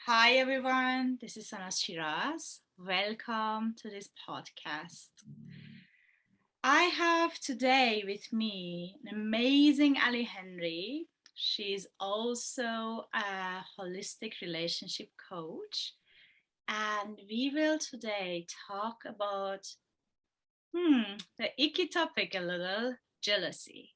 Hi everyone, this is Sanaz Shiraz. Welcome to this podcast. I have today with me an amazing Ali Hendry. She's also a holistic relationship coach, and we will today talk about the icky topic a little, jealousy.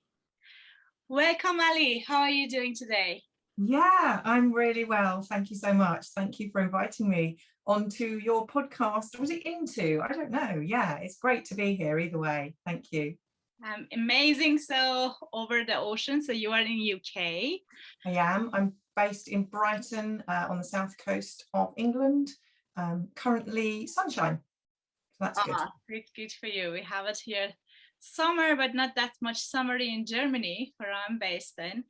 Welcome Ali, how are you doing today? Yeah, I'm really well. Thank you so much. Thank you for inviting me onto your podcast. Was it into? I don't know. Yeah, it's great to be here either way. Thank you. Amazing. So over the ocean, so you are in UK. I am. I'm based in Brighton on the south coast of England. Currently sunshine. So that's good. Good for you. We have it here summer, but not that much summery in Germany, where I'm based in.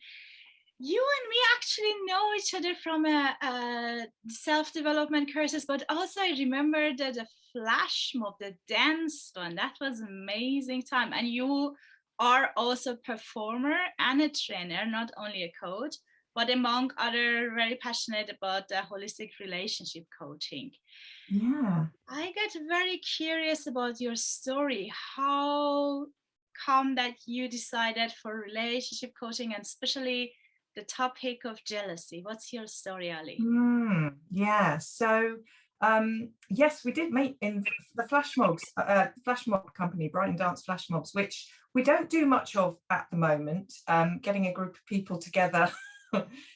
You and me actually know each other from a self-development courses, but also I remember the flash mob, the dance one. That was amazing time. And you are also a performer and a trainer, not only a coach, but among other very passionate about the holistic relationship coaching. Yeah. I get very curious about your story. How come that you decided for relationship coaching and especially the topic of jealousy? What's your story, Ali? Yeah. Yes, we did meet in the flash mob company, Brighton Dance Flash Mobs, which we don't do much of at the moment. Getting a group of people together,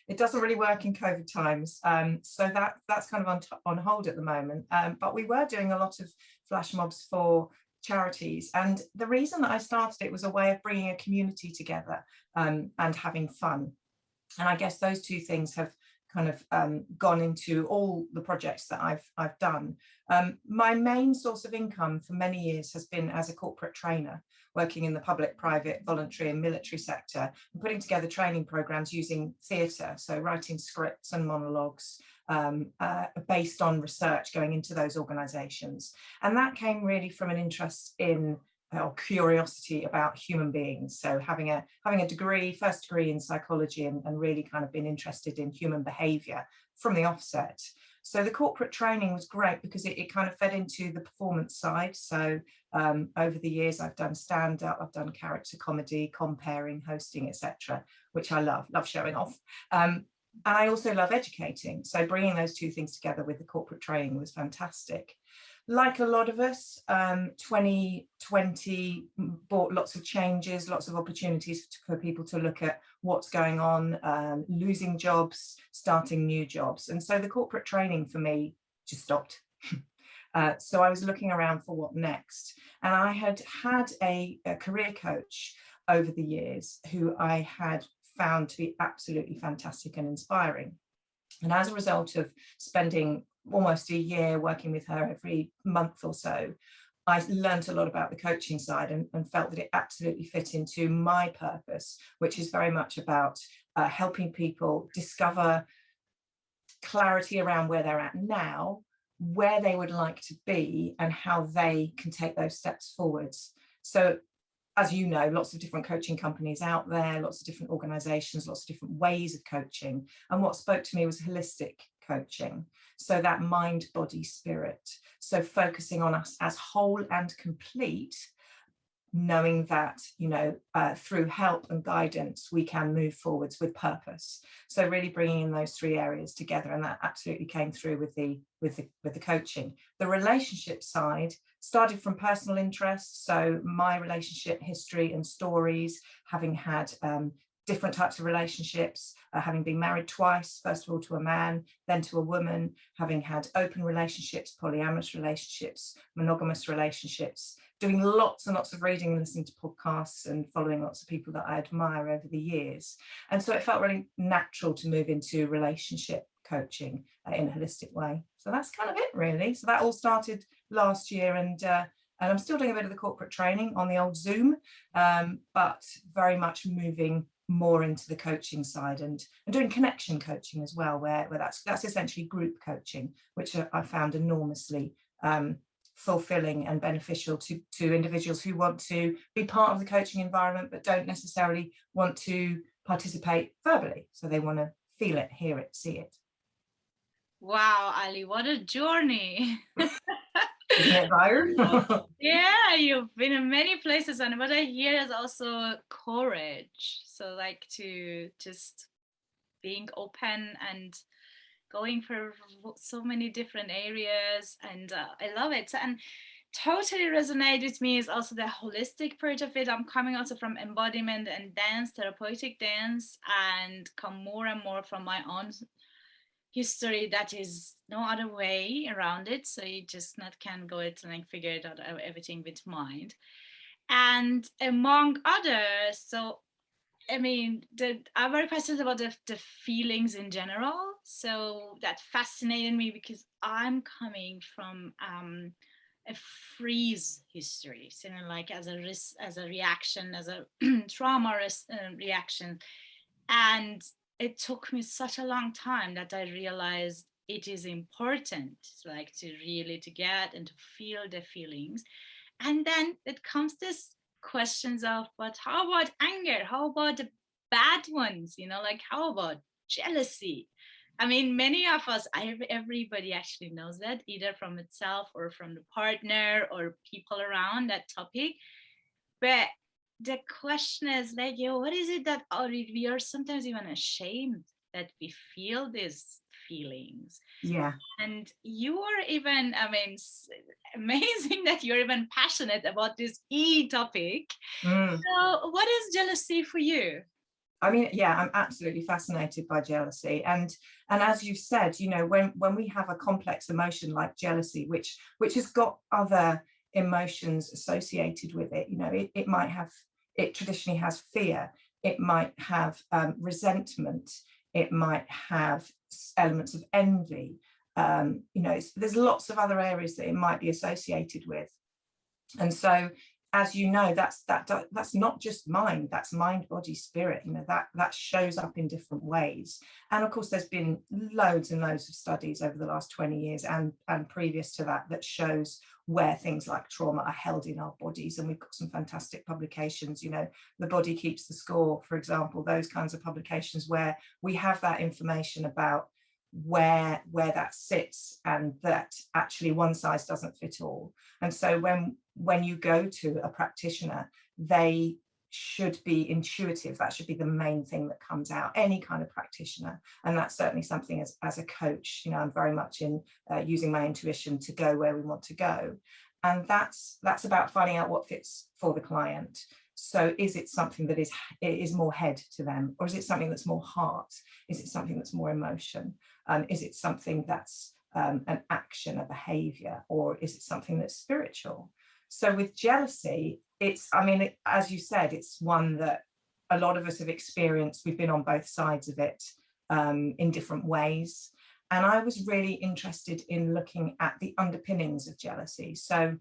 it doesn't really work in COVID times. So that's kind of on hold at the moment. But we were doing a lot of flash mobs for charities. And the reason that I started it was a way of bringing a community together and having fun. And I guess those two things have kind of gone into all the projects that I've done. My main source of income for many years has been as a corporate trainer, working in the public, private, voluntary and military sector, and putting together training programs using theatre, so writing scripts and monologues based on research going into those organisations. And that came really from an interest in or curiosity about human beings. So having a degree, first degree in psychology, and really kind of been interested in human behavior from the offset. So the corporate training was great because it kind of fed into the performance side. So over the years, I've done stand-up, I've done character comedy, comparing, hosting, etc., which I love showing off. And I also love educating. So bringing those two things together with the corporate training was fantastic. Like a lot of us, 2020 brought lots of changes, lots of opportunities for people to look at what's going on, losing jobs, starting new jobs. And so the corporate training for me just stopped. So I was looking around for what next. And I had a career coach over the years who I had found to be absolutely fantastic and inspiring. And as a result of spending almost a year working with her every month or so, I learned a lot about the coaching side and felt that it absolutely fit into my purpose, which is very much about helping people discover clarity around where they're at now, where they would like to be, and how they can take those steps forwards. So as you know, lots of different coaching companies out there, lots of different organizations, lots of different ways of coaching. And what spoke to me was holistic coaching. So that mind, body, spirit. So focusing on us as whole and complete, knowing that, through help and guidance, we can move forwards with purpose. So really bringing in those three areas together. And that absolutely came through with the coaching. The relationship side started from personal interest. So my relationship history and stories, having had different types of relationships, having been married twice, first of all to a man, then to a woman, having had open relationships, polyamorous relationships, monogamous relationships, doing lots and lots of reading and listening to podcasts and following lots of people that I admire over the years. And so it felt really natural to move into relationship coaching in a holistic way. So that's kind of it, really. So that all started last year, and I'm still doing a bit of the corporate training on the old Zoom, but very much moving more into the coaching side and doing connection coaching as well, where that's essentially group coaching, which I found enormously fulfilling and beneficial to individuals who want to be part of the coaching environment but don't necessarily want to participate verbally. So they want to feel it, hear it, see it. Wow, Ali, what a journey. Isn't it, Byron? Yeah, you've been in many places, and what I hear is also courage. So, like, to just being open and going for so many different areas, and I love it. And totally resonate with me is also the holistic part of it. I'm coming also from embodiment and dance, therapeutic dance, and come more and more from my own history that is no other way around it. So you just not can go it and like figure it out everything with mind. And among others, so I mean, I'm very passionate about the feelings in general. So that fascinated me because I'm coming from a freeze history, so like as a risk, as a reaction, as a trauma reaction, and it took me such a long time that I realized it is important, like to really to get and to feel the feelings. And then it comes this questions of, but how about anger? How about the bad ones? Like how about jealousy? I mean, many of us, everybody actually knows that either from itself or from the partner or people around that topic. But the question is like, yo, what is it that we are sometimes even ashamed that we feel these feelings? Yeah. And you are even, I mean, amazing that you're even passionate about this topic. Mm. So, what is jealousy for you? I mean, yeah, I'm absolutely fascinated by jealousy, and as you said, when we have a complex emotion like jealousy, which has got other emotions associated with it, it might have, it traditionally has fear, it might have resentment, it might have elements of envy. There's lots of other areas that it might be associated with, and so, as you know, that's not just mind, that's mind, body, spirit. That shows up in different ways. And of course, there's been loads and loads of studies over the last 20 years and previous to that shows where things like trauma are held in our bodies. And we've got some fantastic publications, The Body Keeps the Score, for example, those kinds of publications where we have that information about where that sits, and that actually one size doesn't fit all. And so when you go to a practitioner, they should be intuitive. That should be the main thing that comes out, any kind of practitioner. And that's certainly something as a coach, I'm very much in using my intuition to go where we want to go. And that's about finding out what fits for the client. So is it something that is more head to them, or is it something that's more heart? Is it something that's more emotion? Is it something that's an action, a behavior, or is it something that's spiritual? So with jealousy, as you said, it's one that a lot of us have experienced. We've been on both sides of it in different ways. And I was really interested in looking at the underpinnings of jealousy. So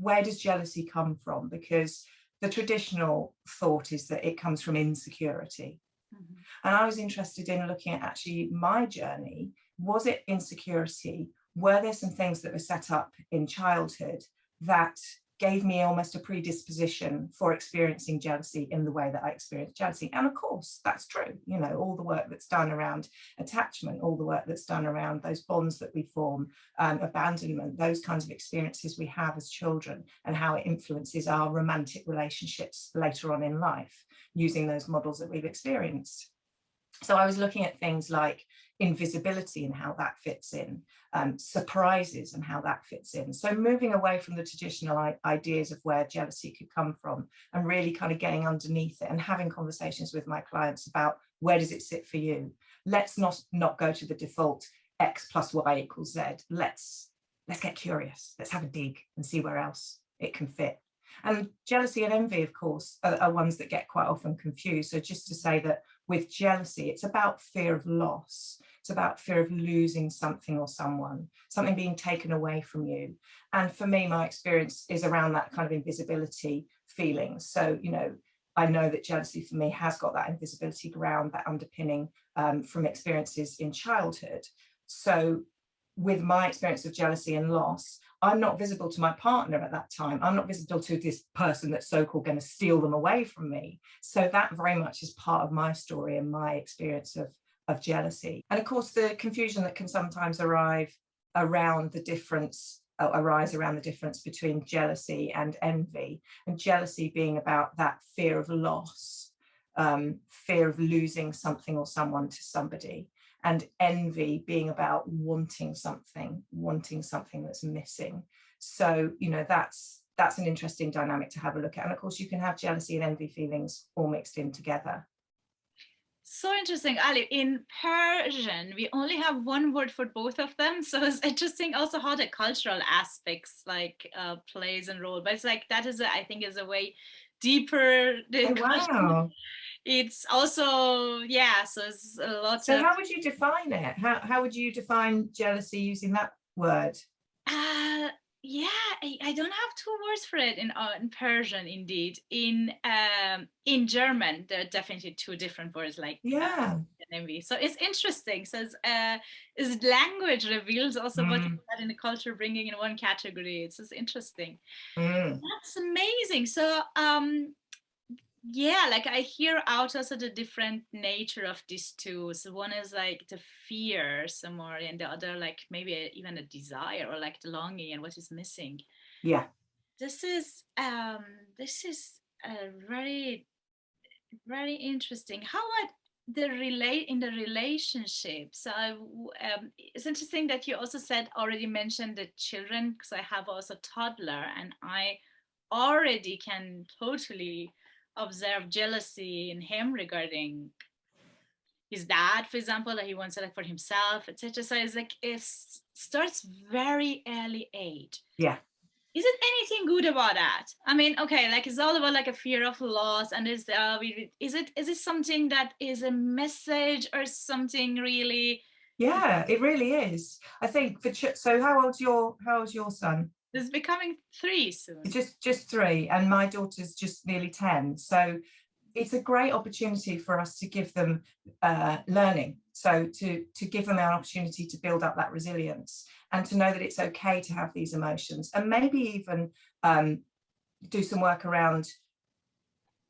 where does jealousy come from? Because the traditional thought is that it comes from insecurity. Mm-hmm. And I was interested in looking at actually my journey. Was it insecurity? Were there some things that were set up in childhood that gave me almost a predisposition for experiencing jealousy in the way that I experienced jealousy? And of course, that's true. All the work that's done around attachment, all the work that's done around those bonds that we form, abandonment, those kinds of experiences we have as children, and how it influences our romantic relationships later on in life, using those models that we've experienced. So I was looking at things like invisibility and how that fits in, surprises and how that fits in. So moving away from the traditional ideas of where jealousy could come from, and really kind of getting underneath it and having conversations with my clients about where does it sit for you. Let's not go to the default X plus Y equals Z. Let's get curious. Let's have a dig and see where else it can fit. And jealousy and envy, of course, are ones that get quite often confused. So just to say that with jealousy, it's about fear of loss. It's about fear of losing something or someone, something being taken away from you. And for me, my experience is around that kind of invisibility feeling. So, I know that jealousy for me has got that invisibility ground, that underpinning from experiences in childhood. So with my experience of jealousy and loss, I'm not visible to my partner at that time. I'm not visible to this person that's so-called going to steal them away from me. So that very much is part of my story and my experience of jealousy. And of course, the confusion that can sometimes arise around the difference between jealousy and envy, and jealousy being about that fear of loss, fear of losing something or someone to somebody, and envy being about wanting something that's missing. So, that's an interesting dynamic to have a look at. And of course, you can have jealousy and envy feelings all mixed in together. So interesting, Ali. In Persian, we only have one word for both of them. So it's interesting also how the cultural aspects plays a role. But it's like that is, I think, is a way deeper. Wow. It's also, yeah, so it's a lot So of... how would you define it? How would you define jealousy using that word? Yeah, I don't have two words for it in Persian. Indeed, in German, there are definitely two different words, like envy. So it's interesting. So it's language reveals also what you had in the culture, bringing in one category. It's just interesting. That's amazing. So yeah, like I hear out also the different nature of these two. So one is like the fear some more, and the other like maybe even a desire or like the longing and what is missing. Yeah. This is very, very interesting. How about in the relationship? So it's interesting that you also already mentioned the children, because I have also toddler, and I already can totally observe jealousy in him regarding his dad, for example, that he wants it like for himself, etc. So it's like it starts very early age. Yeah. Is it anything good about that? I mean, okay, like it's all about like a fear of loss, and is it something that is a message or something really? Yeah, it really is. I think so. How old's your son? It's becoming 3 soon. Just 3, and my daughter's just nearly 10. So it's a great opportunity for us to give them learning. So to give them an opportunity to build up that resilience, and to know that it's okay to have these emotions, and maybe even do some work around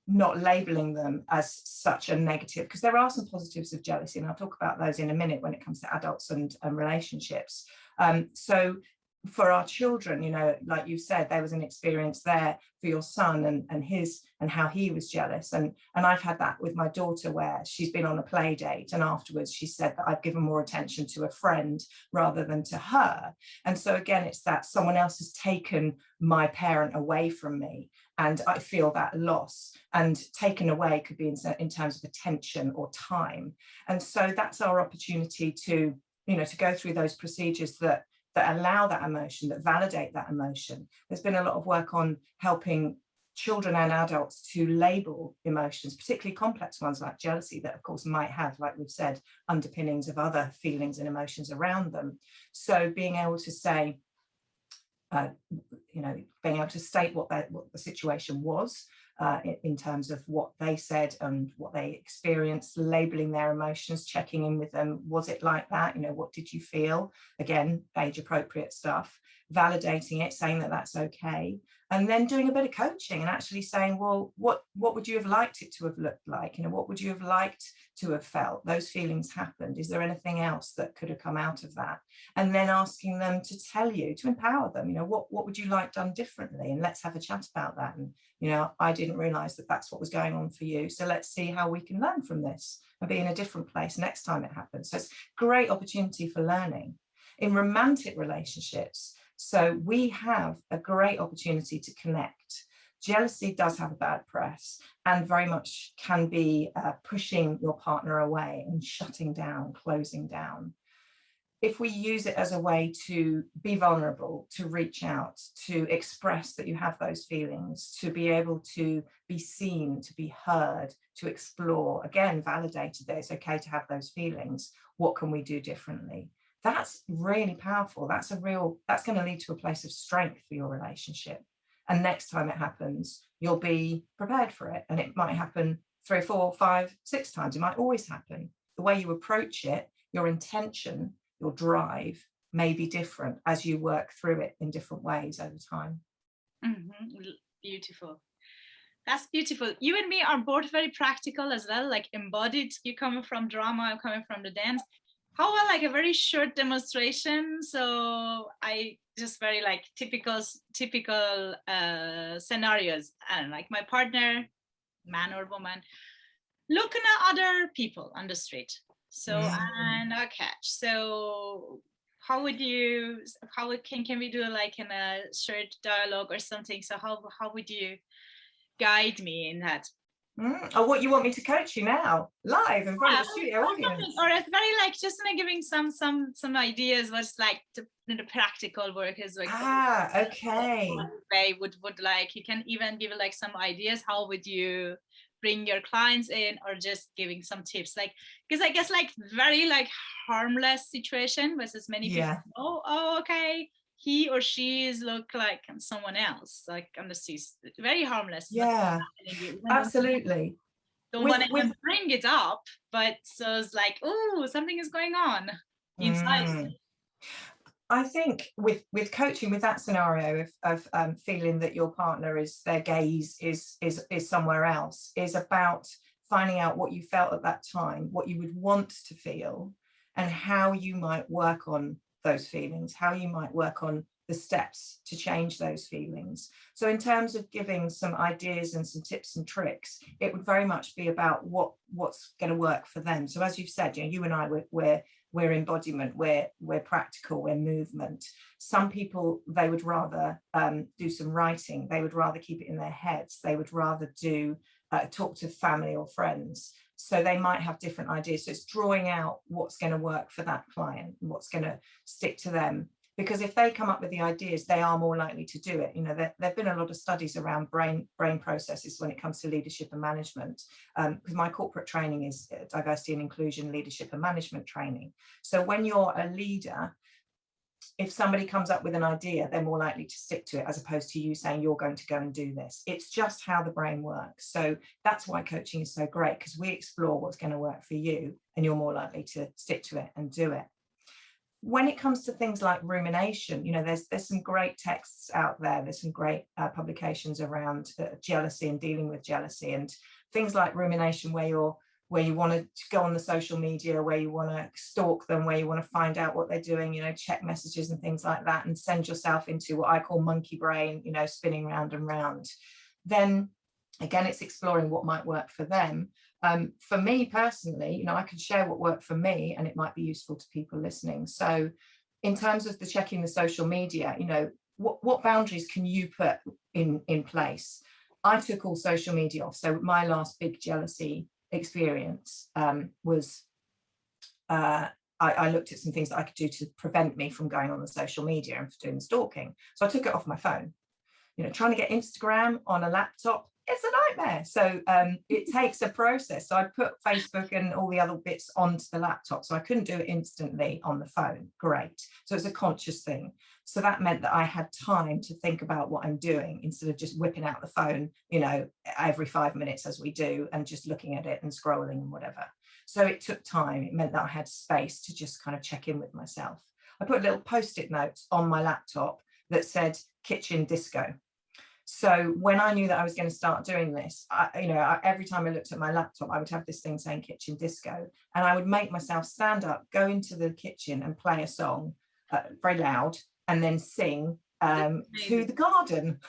not labeling them as such a negative, because there are some positives of jealousy, and I'll talk about those in a minute when it comes to adults and relationships. So for our children, like you said, there was an experience there for your son and how he was jealous, and I've had that with my daughter, where she's been on a play date and afterwards she said that I've given more attention to a friend rather than to her. And so again, it's that someone else has taken my parent away from me, and I feel that loss. And taken away could be in terms of attention or time. And so that's our opportunity to go through those procedures that allow that emotion, that validate that emotion. There's been a lot of work on helping children and adults to label emotions, particularly complex ones like jealousy, that of course might have, like we've said, underpinnings of other feelings and emotions around them. So being able to say, being able to state what the situation was, in terms of what they said and what they experienced, labeling their emotions, checking in with them. Was it like that? What did you feel? Again, age appropriate stuff, validating it, saying that that's okay. And then doing a bit of coaching and actually saying, well, what would you have liked it to have looked like? What would you have liked to have felt? Those feelings happened. Is there anything else that could have come out of that? And then asking them to tell you, to empower them, what would you like done differently? And let's have a chat about that. And, I didn't realize that that's what was going on for you. So let's see how we can learn from this and be in a different place next time it happens. So it's a great opportunity for learning. In romantic relationships, so we have a great opportunity to connect. Jealousy does have a bad press and very much can be pushing your partner away and shutting down, closing down. If we use it as a way to be vulnerable, to reach out, to express that you have those feelings, to be able to be seen, to be heard, to explore, again, validated that it's okay to have those feelings, what can we do differently? That's really powerful. That's going to lead to a place of strength for your relationship. And next time it happens, you'll be prepared for it. And it might happen 3, 4, 5, 6 times. It might always happen. The way you approach it, your intention, your drive may be different as you work through it in different ways over time. Mm-hmm. Beautiful. That's beautiful. You and me are both very practical as well, like embodied. You coming from drama, I'm coming from the dance. How about like a very short demonstration? So I just very like typical scenarios. And like my partner, man or woman, looking at other people on the street. So and a catch. So how can we do like in a short dialogue or something? So how would you guide me in that? Or what, you want me to coach you now, live in front Yeah, of a studio audience? or it's very like just like giving some ideas what's like the practical work is like Okay. way would like you can even give like some ideas how would you bring your clients in or just giving some tips like because I guess like very like harmless situation versus many people Yeah. oh okay he or she is look like someone else like on the streets very harmless not Yeah, happening you even absolutely. don't want With to with even bring it up, but so it's like, oh, something is going on inside. mm, I think with coaching, with that scenario of feeling that your partner is, their gaze is somewhere else, is about finding out what you felt at that time, what you would want to feel, and how you might work on those feelings, how you might work on the steps to change those feelings. So in terms of giving some ideas and some tips and tricks, it would very much be about what's going to work for them. So as you've said, you and I, we're embodiment, we're practical, we're movement. Some people, they would rather do some writing, they would rather keep it in their heads, they would rather do talk to family or friends. So they might have different ideas. So it's drawing out what's going to work for that client and what's going to stick to them. Because if they come up with the ideas, they are more likely to do it. There have been a lot of studies around brain processes when it comes to leadership and management, because my corporate training is diversity and inclusion, leadership and management training. So when you're a leader, if somebody comes up with an idea, they're more likely to stick to it, as opposed to you saying you're going to go and do this. It's just how the brain works. So that's why coaching is so great, because we explore what's going to work for you and you're more likely to stick to it and do it. When it comes to things like rumination, there's some great texts out there. There's some great publications around jealousy and dealing with jealousy, and things like rumination, where you want to go on the social media, where you want to stalk them, where you want to find out what they're doing, check messages and things like that, and send yourself into what I call monkey brain, spinning round and round. Then again, it's exploring what might work for them. For me personally, I can share what worked for me, and it might be useful to people listening. So in terms of the checking the social media, what boundaries can you put in place? I took all social media off. So my last big jealousy experience was I looked at some things that I could do to prevent me from going on the social media and for doing the stalking. So I took it off my phone. Trying to get Instagram on a laptop, it's a nightmare. So it takes a process. So I put Facebook and all the other bits onto the laptop, so I couldn't do it instantly on the phone. Great. So it's a conscious thing. So that meant that I had time to think about what I'm doing, instead of just whipping out the phone, every 5 minutes as we do, and just looking at it and scrolling and whatever. So it took time. It meant that I had space to just kind of check in with myself. I put little post-it notes on my laptop that said kitchen disco. So when I knew that I was going to start doing this, every time I looked at my laptop, I would have this thing saying kitchen disco, and I would make myself stand up, go into the kitchen and play a song very loud, and then sing to the garden.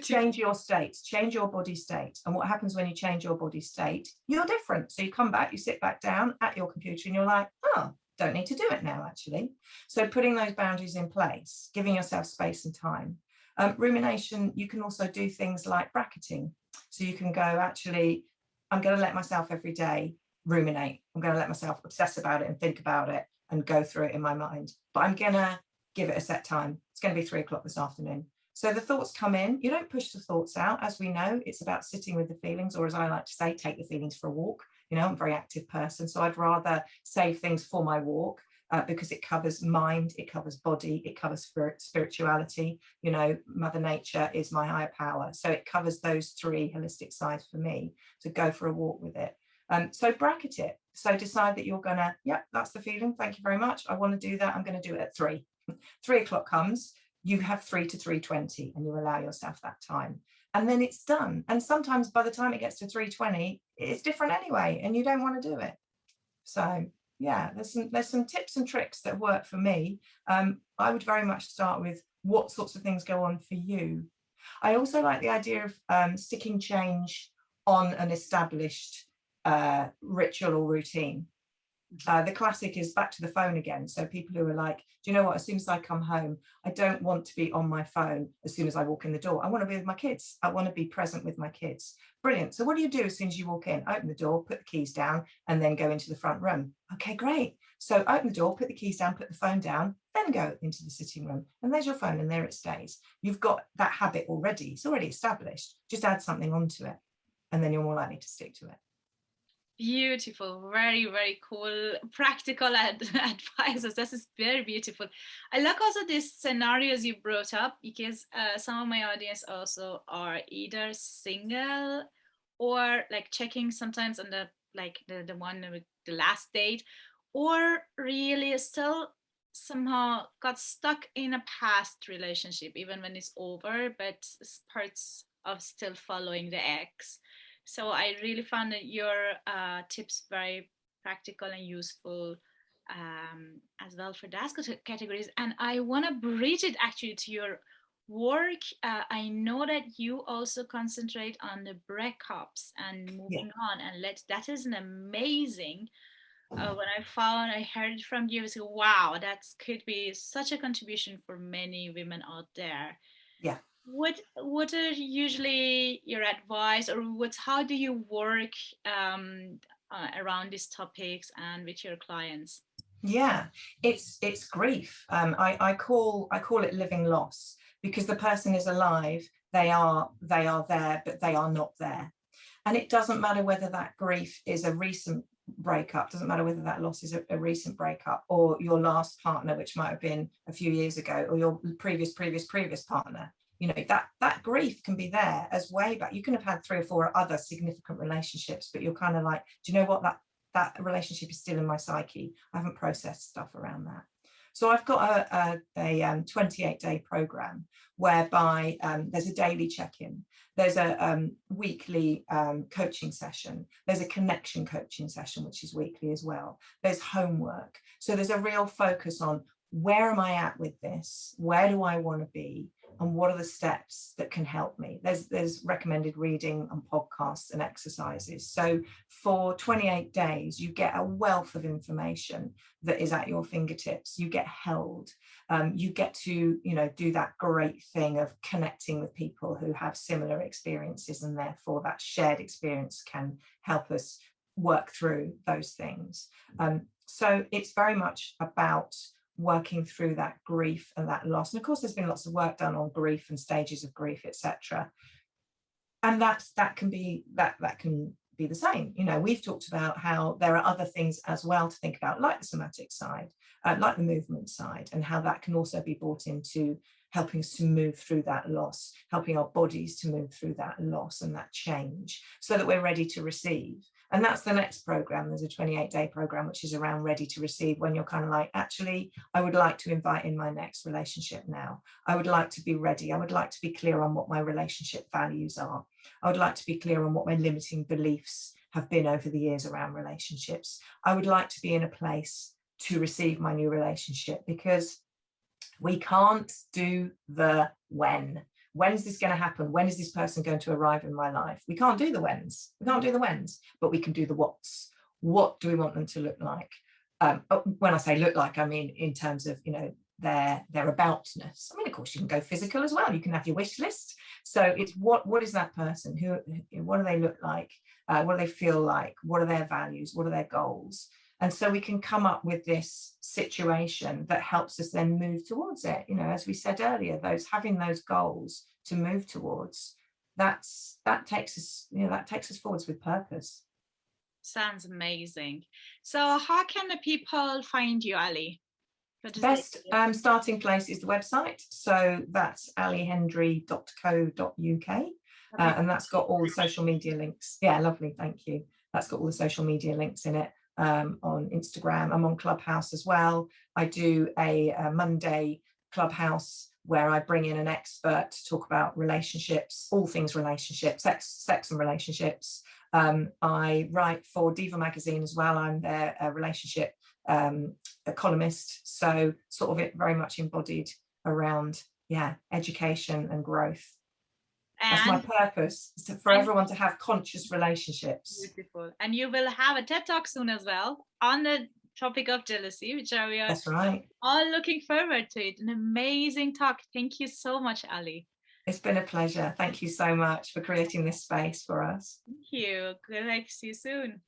Change your state, change your body state. And what happens when you change your body state? You're different. So you come back, you sit back down at your computer, and you're like, oh, don't need to do it now, actually. So putting those boundaries in place, giving yourself space and time. Rumination, you can also do things like bracketing. So you can go, actually, I'm going to let myself every day ruminate. I'm going to let myself obsess about it and think about it and go through it in my mind. But I'm going to give it a set time. It's going to be 3 o'clock this afternoon. So the thoughts come in. You don't push the thoughts out. As we know, it's about sitting with the feelings, or as I like to say, take the feelings for a walk. I'm a very active person, so I'd rather save things for my walk. Because it covers mind, it covers body, it covers spirituality. Mother Nature is my higher power. So it covers those 3 holistic sides for me, to go for a walk with it. So bracket it. So decide that you're going to, that's the feeling. Thank you very much. I want to do that. I'm going to do it at 3. 3 o'clock comes, you have 3 to 3:20, and you allow yourself that time. and then it's done. And sometimes by the time it gets to 3:20, it's different anyway, and you don't want to do it. So yeah, there's some tips and tricks that work for me. I would very much start with what sorts of things go on for you. I also like the idea of sticking change on an established ritual or routine. The classic is back to the phone again. So people who are like, do you know what, as soon as I come home, I don't want to be on my phone as soon as I walk in the door. I want to be with my kids. I want to be present with my kids. Brilliant. So what do you do as soon as you walk in? Open the door, put the keys down, and then go into the front room. Okay, great. So open the door, put the keys down, put the phone down, then go into the sitting room. And there's your phone, and there it stays. You've got that habit already. It's already established. Just add something onto it, and then you're more likely to stick to it. Beautiful, very, very cool, practical advices. This is very beautiful. I like also these scenarios you brought up, because some of my audience also are either single or like checking sometimes on the one with the last date, or really still somehow got stuck in a past relationship even when it's over, but parts of still following the ex. So I really found that your tips very practical and useful, as well for those categories. And I want to bridge it actually to your work. I know that you also concentrate on the breakups and moving on, and that is an amazing. When I heard it from you, I was like, wow, that could be such a contribution for many women out there. Yeah. What are usually your advice, or how do you work around these topics and with your clients? Yeah, it's grief. I call it living loss, because the person is alive, they are there, but they are not there. And it doesn't matter whether that grief is a recent breakup, doesn't matter whether that loss is a recent breakup, or your last partner, which might have been a few years ago, or your previous partner. You know, that grief can be there as way back. You can have had 3 or 4 other significant relationships, but you're kind of like, do you know what, that relationship is still in my psyche. I haven't processed stuff around that. So I've got a 28-day program whereby there's a daily check-in. There's a weekly coaching session. There's a connection coaching session, which is weekly as well. There's homework. So there's a real focus on, where am I at with this? Where do I want to be? And what are the steps that can help me? There's recommended reading and podcasts and exercises. So for 28 days, you get a wealth of information that is at your fingertips. You get held. You get to, do that great thing of connecting with people who have similar experiences, and therefore that shared experience can help us work through those things. So it's very much about working through that grief and that loss. And of course, there's been lots of work done on grief and stages of grief, etc. And that can be the same. We've talked about how there are other things as well to think about, like the somatic side, like the movement side, and how that can also be brought into helping us to move through that loss, helping our bodies to move through that loss and that change, so that we're ready to receive. And that's the next program. There's a 28-day program, which is around ready to receive, when you're kind of like, actually, I would like to invite in my next relationship now. I would like to be ready. I would like to be clear on what my relationship values are. I would like to be clear on what my limiting beliefs have been over the years around relationships. I would like to be in a place to receive my new relationship, because we can't do the when. When's this going to happen? When is this person going to arrive in my life? We can't do the whens. We can't do the whens, but we can do the whats. What do we want them to look like? When I say look like, I mean in terms of, their aboutness. I mean, of course, you can go physical as well. You can have your wish list. So it's what is that person? What do they look like? What do they feel like? What are their values? What are their goals? And so we can come up with this situation that helps us then move towards it. As we said earlier, having those goals to move towards, that takes us forwards with purpose. Sounds amazing. So how can the people find you, Ali? Best starting place is the website. So that's alihendry.co.uk. And that's got all the social media links. Yeah, lovely. Thank you. That's got all the social media links in it. On Instagram. I'm on Clubhouse as well. I do a Monday Clubhouse where I bring in an expert to talk about relationships, all things relationships, sex and relationships. I write for Diva magazine as well. I'm their relationship columnist, so sort of it very much embodied around education and growth. That's my purpose, for everyone to have conscious relationships. Beautiful. And you will have a TED Talk soon as well on the topic of jealousy, which we are That's right. all looking forward to it. An amazing talk. Thank you so much, Ali. It's been a pleasure. Thank you so much for creating this space for us. Thank you. Good luck. See you soon.